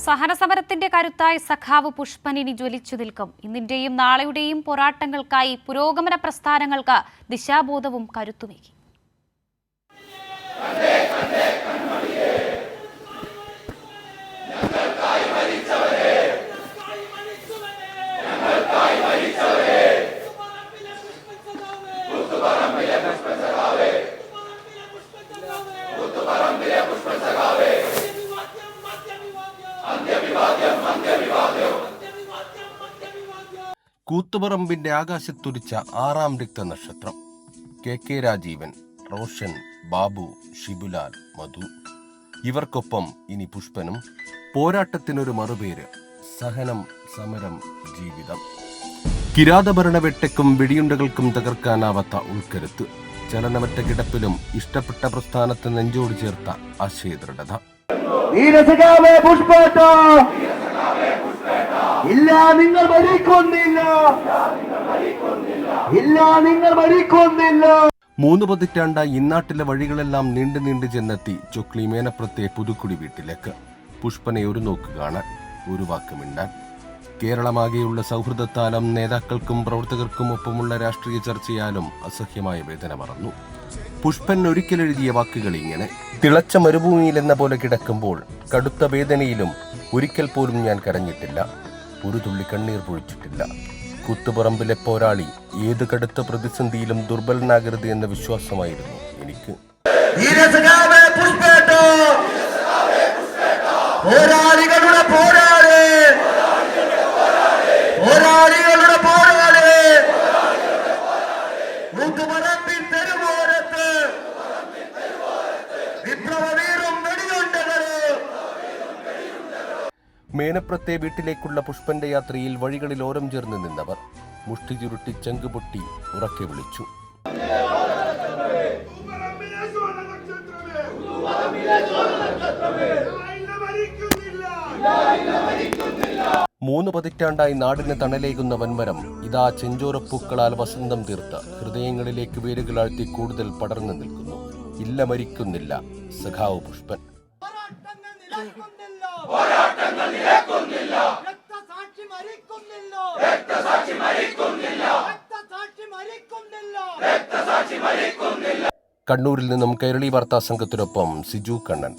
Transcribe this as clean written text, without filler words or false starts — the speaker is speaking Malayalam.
സഹനസമരത്തിന്റെ കരുത്തായി സഖാവ് പുഷ്പൻ ഇനി ജ്വലിച്ചു നിൽക്കും. ഇന്നിന്റെയും നാളെയുടെയും പോരാട്ടങ്ങൾക്കായി പുരോഗമന പ്രസ്ഥാനങ്ങൾക്ക് ദിശാബോധവും കരുത്തുമേകി. കൂത്തുപറമ്പിന്റെ ആകാശത്തുരിച്ച 6ാം രക്തനക്ഷത്രം. KK രാജീവൻ, റോഷൻ, ബാബു, ഷിബുലാൽ, മധു. ഇവർക്കൊപ്പം ഇനി പുഷ്പനും. പോരാട്ടത്തിനൊരു മറുപേര്: സഹനം, സമരം, ജീവിതം. കിരാതഭരണ വെട്ടയ്ക്കും വെടിയുണ്ടകൾക്കും തകർക്കാനാവാത്ത ഉൾക്കരുത്ത്. ചലനമറ്റ കിടപ്പിലും ഇഷ്ടപ്പെട്ട പ്രസ്ഥാനത്ത് നെഞ്ചോട് ചേർത്ത ആശയദൃഢത. ഇല്ല, നിങ്ങൾ മരിക്കുന്നില്ല. ഇല്ല, നിങ്ങൾ മരിക്കുന്നില്ല. 3 പതിറ്റാണ്ടായി ഇന്നാട്ടിലെ വഴികളെല്ലാം നീണ്ടു നീണ്ടു ചെന്നെത്തി ചൊക്ലി മേനപ്രത്തെ പുതുക്കുടി വീട്ടിലേക്ക്. പുഷ്പനെ ഒരു നോക്ക് കാണാൻ, ഒരു വാക്ക് മിണ്ടാൻ. കേരളമാകെയുള്ള സൗഹൃദത്താലും നേതാക്കൾക്കും പ്രവർത്തകർക്കും ഒപ്പമുള്ള രാഷ്ട്രീയ ചർച്ചയാലും അസഹ്യമായ വേദന മറന്നു. പുഷ്പൻ ഒരിക്കലെഴുതിയ വാക്കുകൾ ഇങ്ങനെ: തിളച്ച മരുഭൂമിയിൽ എന്ന പോലെ കിടക്കുമ്പോൾ കടുത്ത വേദനയിലും ഒരിക്കൽ പോലും ഞാൻ കരഞ്ഞിട്ടില്ല, ഒരു തുള്ളി കണ്ണീർ പൊഴിച്ചിട്ടില്ല. കൂത്തുപറമ്പിലെ പോരാളി ഏത് കടുത്ത പ്രതിസന്ധിയിലും ദുർബലനാകരുത് എന്ന വിശ്വാസമായിരുന്നു എനിക്ക്. മേനപ്രത്തെ വീട്ടിലേക്കുള്ള പുഷ്പന്റെ യാത്രയിൽ വഴികളിൽ ഓരം ചേർന്ന് നിന്നവർ മുഷ്ടി ചുരുട്ടി ചങ്കുപൊട്ടി ഉറക്കെ വിളിച്ചു. മൂന്ന് പതിറ്റാണ്ടായി നാടിന് തണലേകുന്ന വൻമരം ഇതാ ചെഞ്ചോരപ്പൂക്കളാൽ വസന്തം തീർത്ത ഹൃദയങ്ങളിലേക്ക് വേരുകളാഴ്ത്തി കൂടുതൽ പടർന്നു നിൽക്കുന്നു. ഇല്ല, മരിക്കുന്നില്ല സഖാവ് പുഷ്പൻ. കണ്ണൂരിൽ നിന്നും കൈരളി വാർത്താ സംഘത്തിനൊപ്പം സിജു കണ്ണൻ.